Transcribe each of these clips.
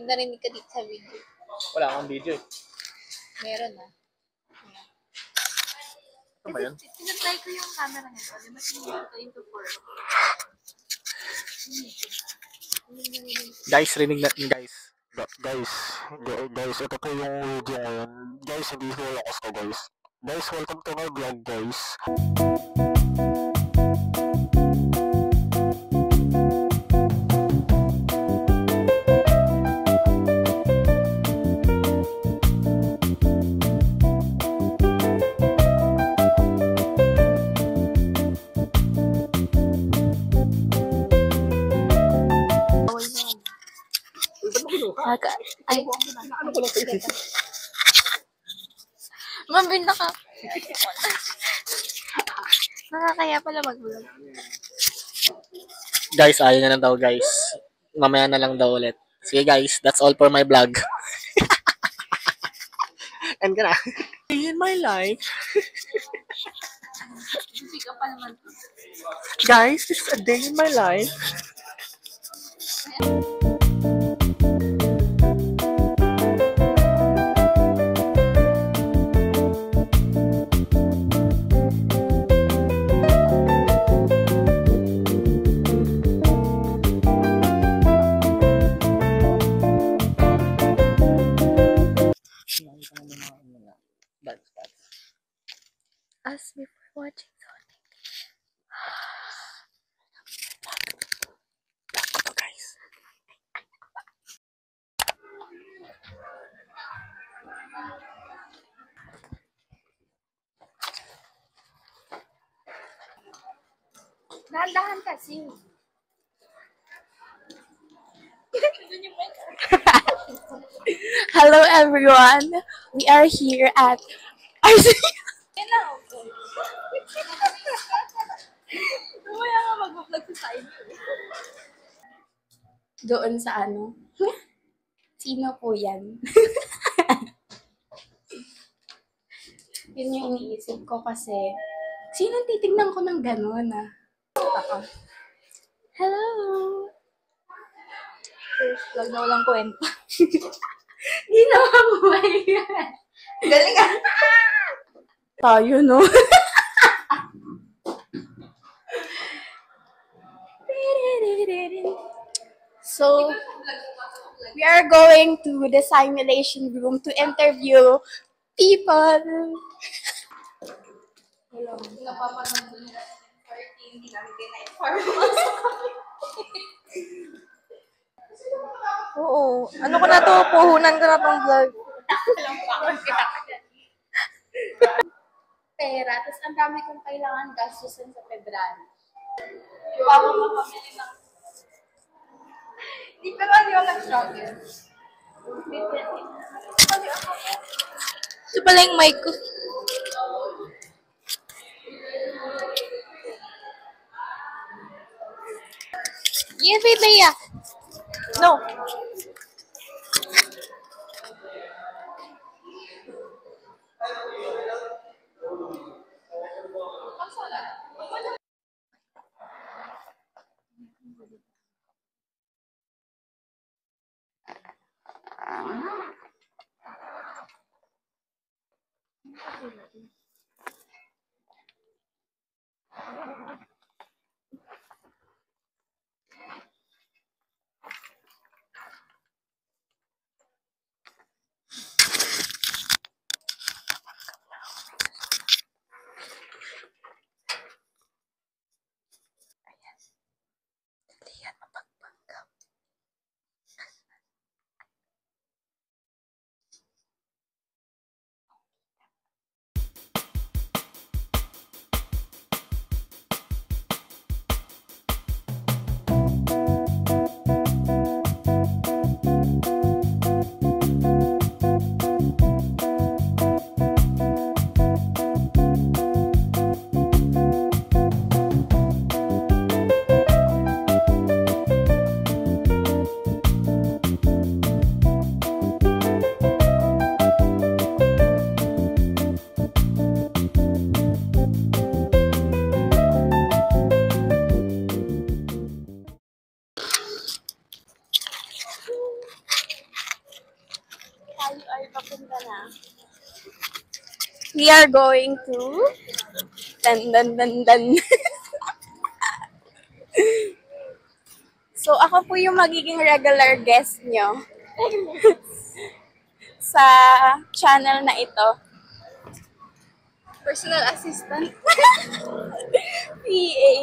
narinig ka dito sa video. Wala akong video eh. Meron ah. Ano ba yun? Tinatry ko yung camera nito. Di ba sinunod into 4? Guys, rinig natin guys. Guys, ito po yung video ngayon. Guys, hindi ko lakas ko guys. Guys, welcome to my vlog guys. Ay, Ano ko lang sa ito? mabinda ka. Nakakaya pala mag-vlog. Guys, ayaw na lang daw guys. Mamaya na lang daw ulit. Sige guys, that's all for my vlog. And gonna day in my life. Hindi ka pa naman. Guys, this is a day in my life. As before watching something. Guys. Dahan-dahan kasi. Hello everyone. We are here at doon sa ano? Sino po yan? Yun yung iniisip ko kasi sino titignan ko ng gano'n ah? Ako. Hello! First vlog na walang kwenta. Di naman buhay yan. Galing ah! Tayo, no? So, we are going to the simulation room to interview people. Oo. Ano ko na to? Puhunan ko na tong vlog. Pera, tapos ang dami kong kailangan gastusin sa February. Bago mo pamili ng... Di pero hindi ako nag-struggle. Ito pala yung mic ko. Yes, wait, Leia. No. Papunta na. We are going to dan. So, ako po yung magiging regular guest nyo sa channel na ito. Personal assistant. PA.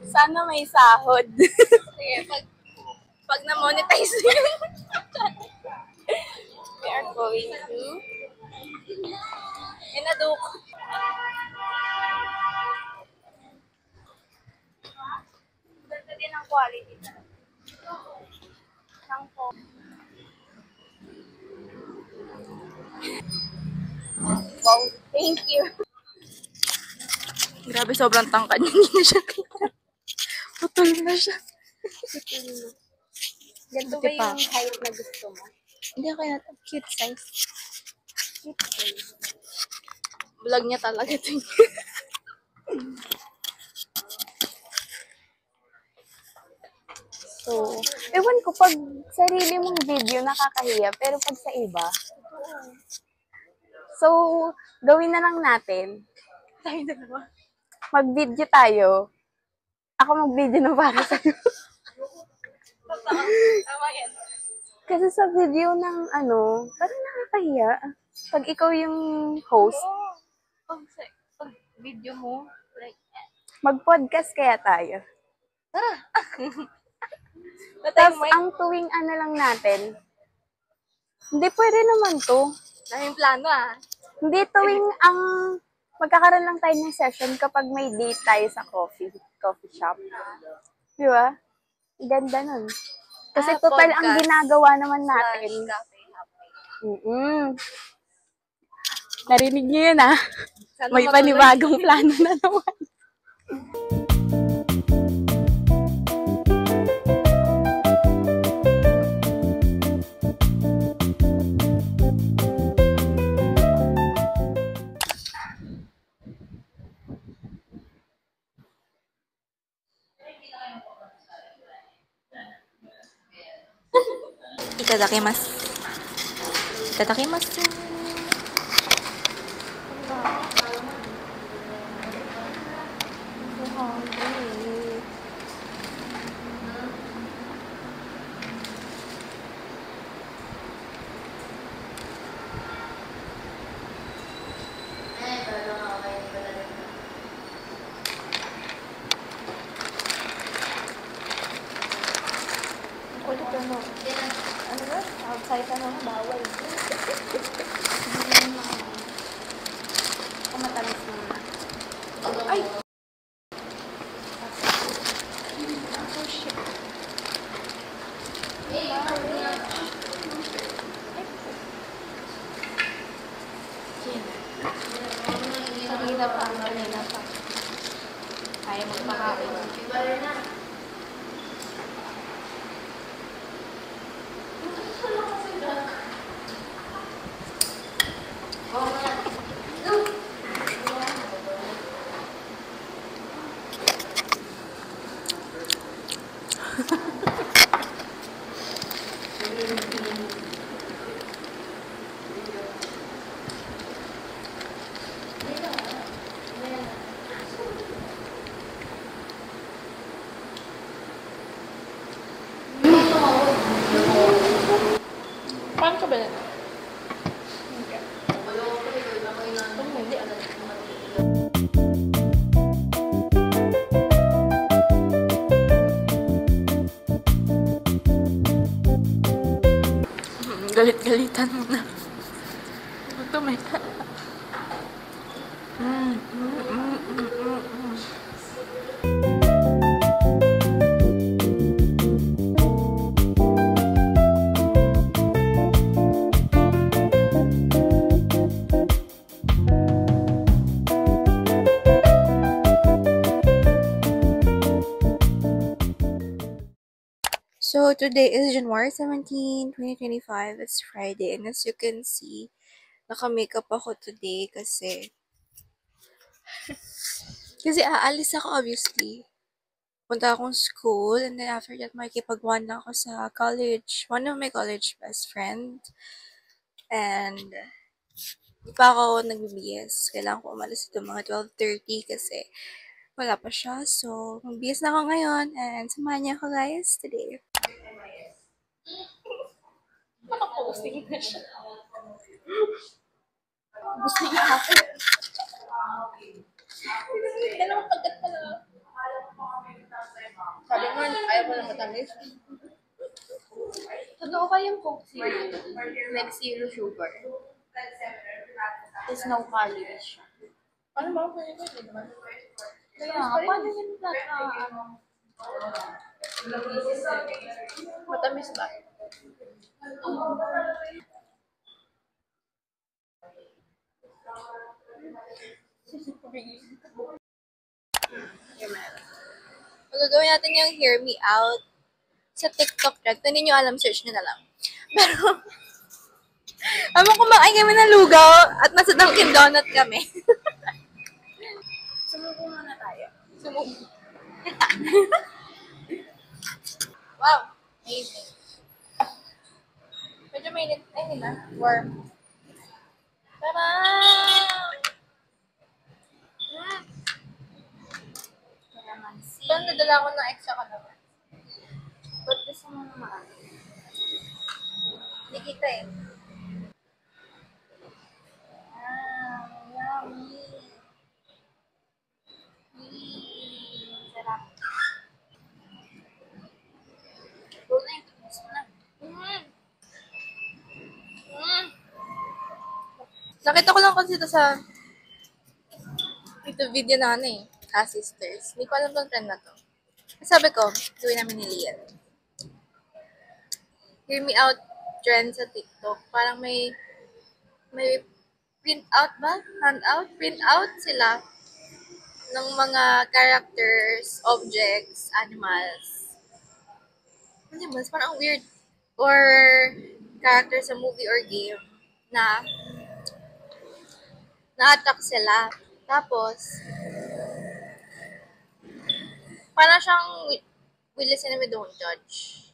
Sana may sahod. Sige, pag na-monetize yun. We are going to Inaduko. Ganda din ang quality. Wow, thank you. Grabe, sobrang tangkad niya. Hindi na siya kita. Putol na siya. Ganito ba yung height na gusto mo? Hindi, okay na to. Cute size. Cute size. Vlog niya talaga ito. So, ewan ko, pag sarili mong video, nakakahiya. Pero pag sa iba, so, gawin na lang natin. Tayo dalawa. Mag-video tayo. Ako mag-video na para sa'yo. Tama yan. Kasi sa video ng parang nakakahiya. Pag ikaw yung host. Pag video mo, like, mag-podcast kaya tayo. Tara! Tapos, ang tuwing lang natin, hindi pwede naman to. Daming plano Hindi tuwing magkakaroon lang tayo ng session kapag may date tayo sa coffee shop. Di ba? Ganda nun. Kasi total podcast, ang ginagawa naman natin. Narinig niyo yun May panibagong plano na naman. Itadakimasu. Itadakimasu. Outside bawal. Kumatamis naman. Ay! Oh, shit. Kanina pa. Kaya magpakain. Paano ka ba na? Galit-galitan mo na. Ito may So, today is January 17, 2025. It's Friday. And as you can see, naka-makeup ako today kasi aalis ako obviously. Punta akong school and then after that makikipag-one ako sa college. One of my college best friend. And di pa ako nag-BS. Kailangan ko umalis ito mga 12:30 kasi wala pa siya. So, mag-BS na ako ngayon and samahan niyo ako guys today. Nakaposting na siya. Gusto niya ako. Dalawang pagkat pala. Sabi mo, ayaw mo na matamis. Totoo kayong Coke Zero. Like zero sugar. There's no calories siya. Paano ba ako pwede naman? Kaya, paano yun matamis ba? Magagawin natin yung Hear Me Out sa TikTok trend. Kung hindi nyo alam, search nyo na lang. Pero, habang kumakain kami ng lugaw at nasa Dunkin Donut kami. Sumubo muna tayo. Sumubo. Wow! Amazing. Medyo mainit. Ay, hindi na. Warm. Tara! Pero nadala ko ng extra kalaman. Ba't gusto mo naman? Hindi kita eh. Yummy. Sarap. Go na yung gusto na. Nakita ko lang kasi ito sa video na ano eh. Sisters. Hindi ko alam tong trend na to. Sabi ko, gawin namin ni Lian. Hear Me Out trend sa TikTok. Parang may print out ba? Hand out? Print out sila ng mga characters, objects, animals. Animals, parang weird. Or characters sa movie or game na na-attack sila. Tapos, parang siyang we listen and we don't judge.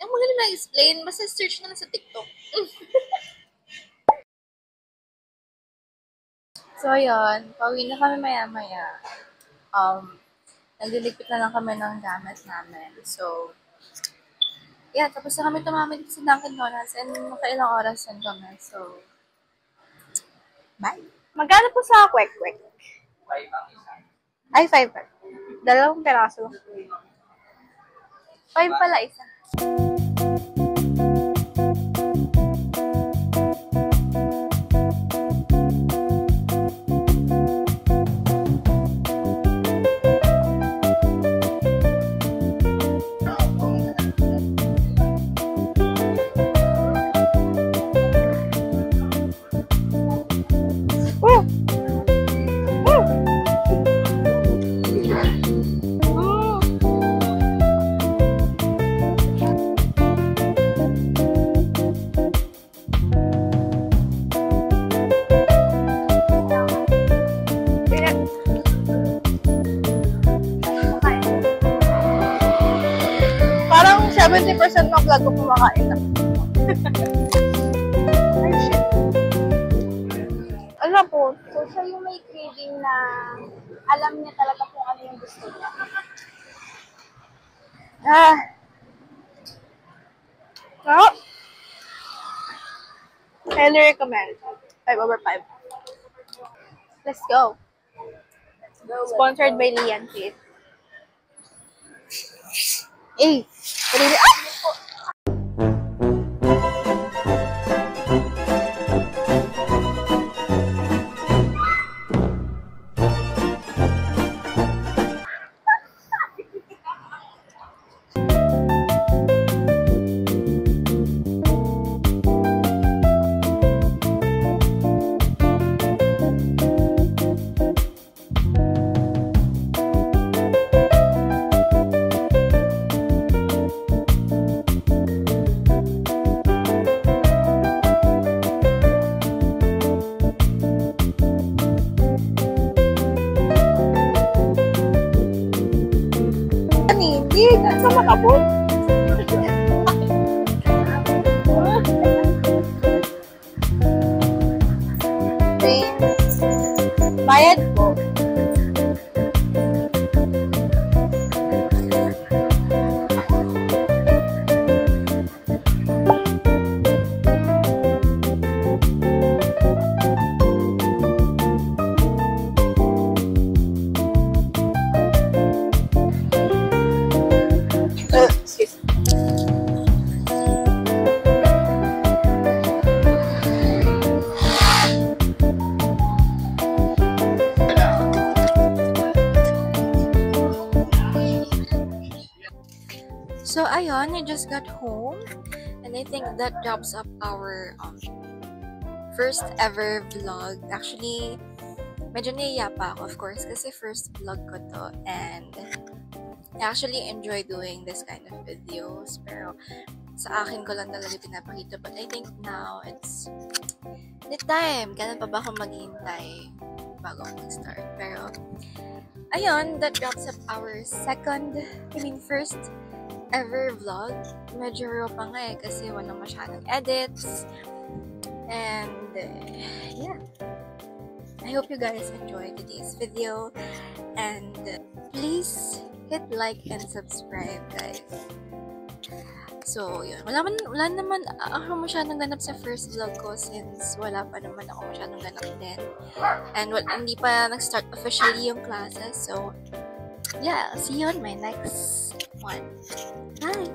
Yung magaling na-explain, basta search na lang sa TikTok. So, ayun. Pauwi na kami maya-maya. Nagliligpit na lang kami ng gamit namin. So, yeah, tapos na kami tumamid sa Dunkin Donuts and makailang oras yan kami. So, bye! Magkano po sa kwek-kwek? Ay, 5 pa. Dalawang peraso. 5 pala isa. Parang 70% ng vlog ko kumakain na. Ay, shit. Ano po, so siya yung may craving na alam niya talaga kung ano yung gusto niya. Oh. Highly recommend. 5/5. Let's go. Sponsored by Lian, please. Eh, drinks. Bayad po. Excuse me. So, ayun, I just got home. And I think that wraps up our first ever vlog. Actually, medyo naiya pa ako, of course, kasi first vlog ko to. And I actually enjoy doing this kind of videos. Pero sa akin ko lang talaga pinapakita. But I think now it's the time. Kailan pa ba ako maghihintay bago ako mag-start? Pero, ayun, that wraps up our first ever vlog. Medyo raw pa nga kasi walang masyadong edits. And, yeah. I hope you guys enjoyed today's video. And, please hit like and subscribe, guys. So, yun. Wala naman ako masyadong ganap sa first vlog ko since wala pa naman ako masyadong ganap din. And hindi pa nag-start officially yung classes. So, yeah, I'll see you on my next one. Bye!